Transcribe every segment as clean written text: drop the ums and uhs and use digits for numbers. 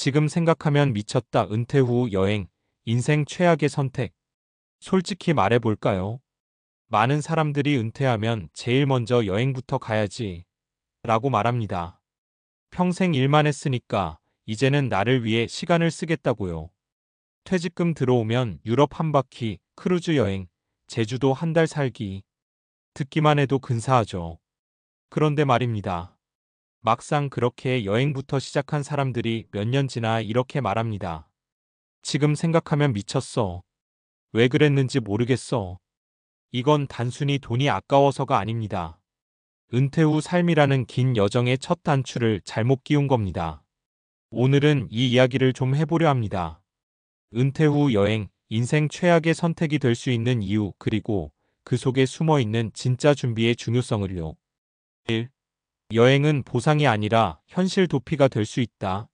지금 생각하면 미쳤다. 은퇴 후 여행, 인생 최악의 선택. 솔직히 말해볼까요? 많은 사람들이 은퇴하면 제일 먼저 여행부터 가야지 라고 말합니다. 평생 일만 했으니까 이제는 나를 위해 시간을 쓰겠다고요. 퇴직금 들어오면 유럽 한 바퀴, 크루즈 여행, 제주도 한 달 살기. 듣기만 해도 근사하죠. 그런데 말입니다. 막상 그렇게 여행부터 시작한 사람들이 몇 년 지나 이렇게 말합니다. 지금 생각하면 미쳤어. 왜 그랬는지 모르겠어. 이건 단순히 돈이 아까워서가 아닙니다. 은퇴 후 삶이라는 긴 여정의 첫 단추를 잘못 끼운 겁니다. 오늘은 이 이야기를 좀 해보려 합니다. 은퇴 후 여행, 인생 최악의 선택이 될 수 있는 이유, 그리고 그 속에 숨어 있는 진짜 준비의 중요성을요. 1. 여행은 보상이 아니라 현실 도피가 될 수 있다.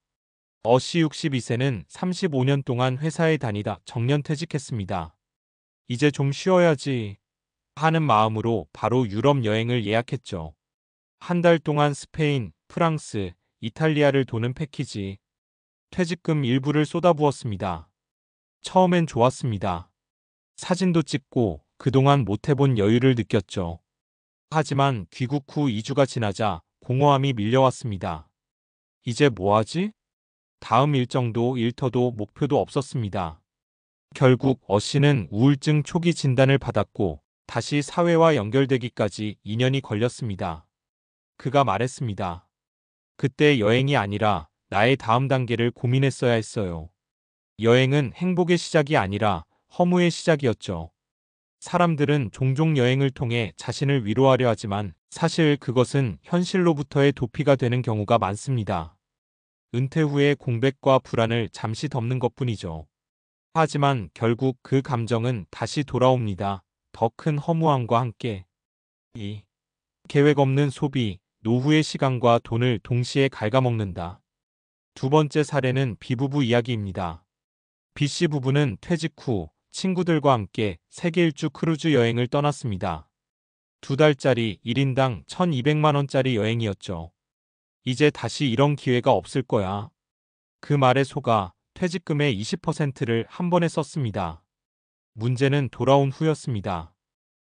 어씨 62세는 35년 동안 회사에 다니다 정년퇴직했습니다. 이제 좀 쉬어야지 하는 마음으로 바로 유럽 여행을 예약했죠. 한 달 동안 스페인, 프랑스, 이탈리아를 도는 패키지. 퇴직금 일부를 쏟아부었습니다. 처음엔 좋았습니다. 사진도 찍고 그동안 못 해본 여유를 느꼈죠. 하지만 귀국 후 2주가 지나자 공허함이 밀려왔습니다. 이제 뭐하지? 다음 일정도 일터도 목표도 없었습니다. 결국 어씨는 우울증 초기 진단을 받았고 다시 사회와 연결되기까지 2년이 걸렸습니다. 그가 말했습니다. 그때 여행이 아니라 나의 다음 단계를 고민했어야 했어요. 여행은 행복의 시작이 아니라 허무의 시작이었죠. 사람들은 종종 여행을 통해 자신을 위로하려 하지만 사실 그것은 현실로부터의 도피가 되는 경우가 많습니다. 은퇴 후의 공백과 불안을 잠시 덮는 것뿐이죠. 하지만 결국 그 감정은 다시 돌아옵니다. 더 큰 허무함과 함께. 2. 계획 없는 소비, 노후의 시간과 돈을 동시에 갉아먹는다. 두 번째 사례는 B부부 이야기입니다. B씨 부부는 퇴직 후 친구들과 함께 세계 일주 크루즈 여행을 떠났습니다. 2달짜리 1인당 1,200만 원짜리 여행이었죠. 이제 다시 이런 기회가 없을 거야. 그 말에 속아 퇴직금의 20%를 한 번에 썼습니다. 문제는 돌아온 후였습니다.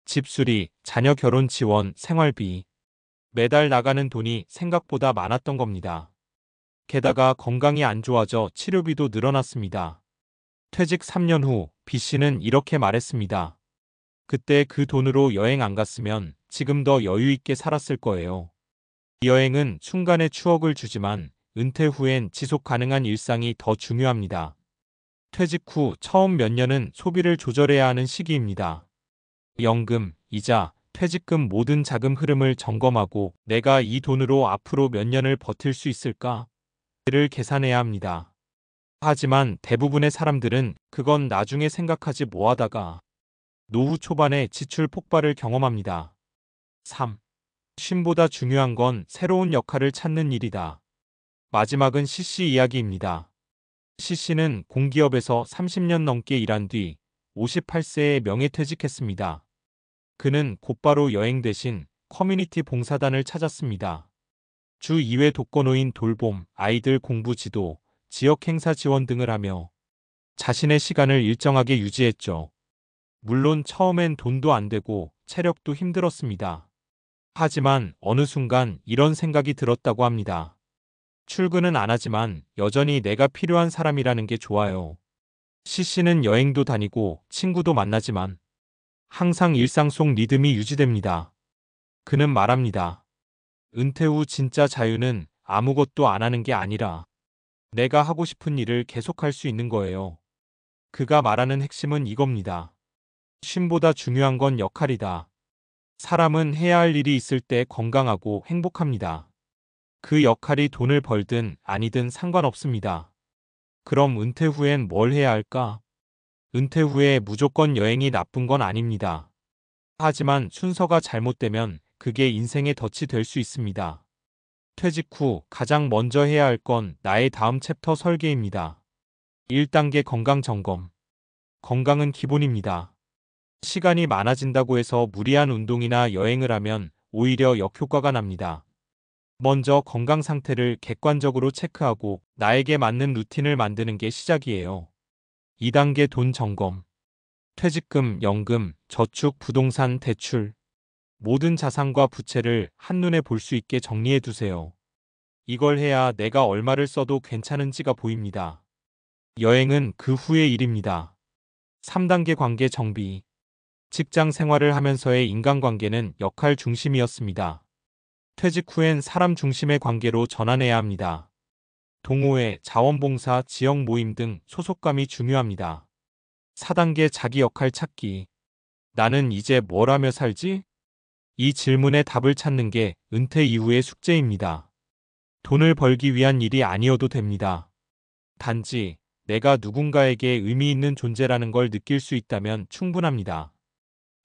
집수리, 자녀 결혼 지원, 생활비. 매달 나가는 돈이 생각보다 많았던 겁니다. 게다가 건강이 안 좋아져 치료비도 늘어났습니다. 퇴직 3년 후 B씨는 이렇게 말했습니다. 그때 그 돈으로 여행 안 갔으면 지금 더 여유 있게 살았을 거예요. 이 여행은 순간의 추억을 주지만 은퇴 후엔 지속 가능한 일상이 더 중요합니다. 퇴직 후 처음 몇 년은 소비를 조절해야 하는 시기입니다. 연금, 이자, 퇴직금 모든 자금 흐름을 점검하고 내가 이 돈으로 앞으로 몇 년을 버틸 수 있을까? 를 계산해야 합니다. 하지만 대부분의 사람들은 그건 나중에 생각하지 뭐하다가 노후 초반에 지출 폭발을 경험합니다. 3. 쉼보다 중요한 건 새로운 역할을 찾는 일이다. 마지막은 CC 이야기입니다. CC는 공기업에서 30년 넘게 일한 뒤 58세에 명예퇴직했습니다. 그는 곧바로 여행 대신 커뮤니티 봉사단을 찾았습니다. 주 2회 독거노인 돌봄, 아이들 공부 지도, 지역 행사 지원 등을 하며 자신의 시간을 일정하게 유지했죠. 물론 처음엔 돈도 안 되고 체력도 힘들었습니다. 하지만 어느 순간 이런 생각이 들었다고 합니다. 출근은 안 하지만 여전히 내가 필요한 사람이라는 게 좋아요. CC는 여행도 다니고 친구도 만나지만 항상 일상 속 리듬이 유지됩니다. 그는 말합니다. 은퇴 후 진짜 자유는 아무것도 안 하는 게 아니라 내가 하고 싶은 일을 계속할 수 있는 거예요. 그가 말하는 핵심은 이겁니다. 쉼보다 중요한 건 역할이다. 사람은 해야 할 일이 있을 때 건강하고 행복합니다. 그 역할이 돈을 벌든 아니든 상관없습니다. 그럼 은퇴 후엔 뭘 해야 할까? 은퇴 후에 무조건 여행이 나쁜 건 아닙니다. 하지만 순서가 잘못되면 그게 인생의 덫이 될 수 있습니다. 퇴직 후 가장 먼저 해야 할 건 나의 다음 챕터 설계입니다. 1단계 건강 점검. 건강은 기본입니다. 시간이 많아진다고 해서 무리한 운동이나 여행을 하면 오히려 역효과가 납니다. 먼저 건강 상태를 객관적으로 체크하고 나에게 맞는 루틴을 만드는 게 시작이에요. 2단계 돈 점검. 퇴직금, 연금, 저축, 부동산, 대출. 모든 자산과 부채를 한눈에 볼 수 있게 정리해 두세요. 이걸 해야 내가 얼마를 써도 괜찮은지가 보입니다. 여행은 그 후의 일입니다. 3단계 관계 정비. 직장 생활을 하면서의 인간관계는 역할 중심이었습니다. 퇴직 후엔 사람 중심의 관계로 전환해야 합니다. 동호회, 자원봉사, 지역 모임 등 소속감이 중요합니다. 4단계 자기 역할 찾기. 나는 이제 뭘 하며 살지? 이 질문에 답을 찾는 게 은퇴 이후의 숙제입니다. 돈을 벌기 위한 일이 아니어도 됩니다. 단지 내가 누군가에게 의미 있는 존재라는 걸 느낄 수 있다면 충분합니다.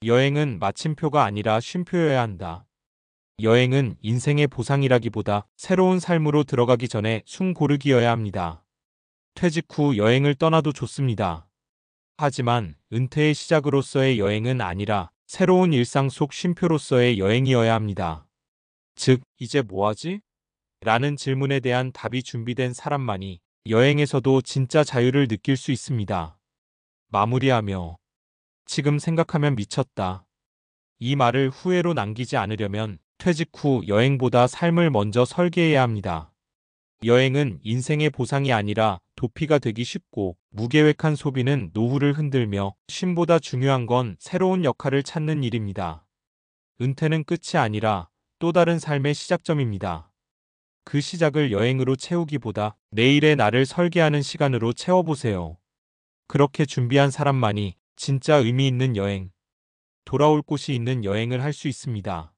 여행은 마침표가 아니라 쉼표여야 한다. 여행은 인생의 보상이라기보다 새로운 삶으로 들어가기 전에 숨 고르기여야 합니다. 퇴직 후 여행을 떠나도 좋습니다. 하지만 은퇴의 시작으로서의 여행은 아니라 새로운 일상 속 쉼표로서의 여행이어야 합니다. 즉, 이제 뭐하지? 라는 질문에 대한 답이 준비된 사람만이 여행에서도 진짜 자유를 느낄 수 있습니다. 마무리하며 지금 생각하면 미쳤다. 이 말을 후회로 남기지 않으려면 퇴직 후 여행보다 삶을 먼저 설계해야 합니다. 여행은 인생의 보상이 아니라 도피가 되기 쉽고 무계획한 소비는 노후를 흔들며 쉼보다 중요한 건 새로운 역할을 찾는 일입니다. 은퇴는 끝이 아니라 또 다른 삶의 시작점입니다. 그 시작을 여행으로 채우기보다 내일의 나를 설계하는 시간으로 채워보세요. 그렇게 준비한 사람만이 진짜 의미 있는 여행, 돌아올 곳이 있는 여행을 할 수 있습니다.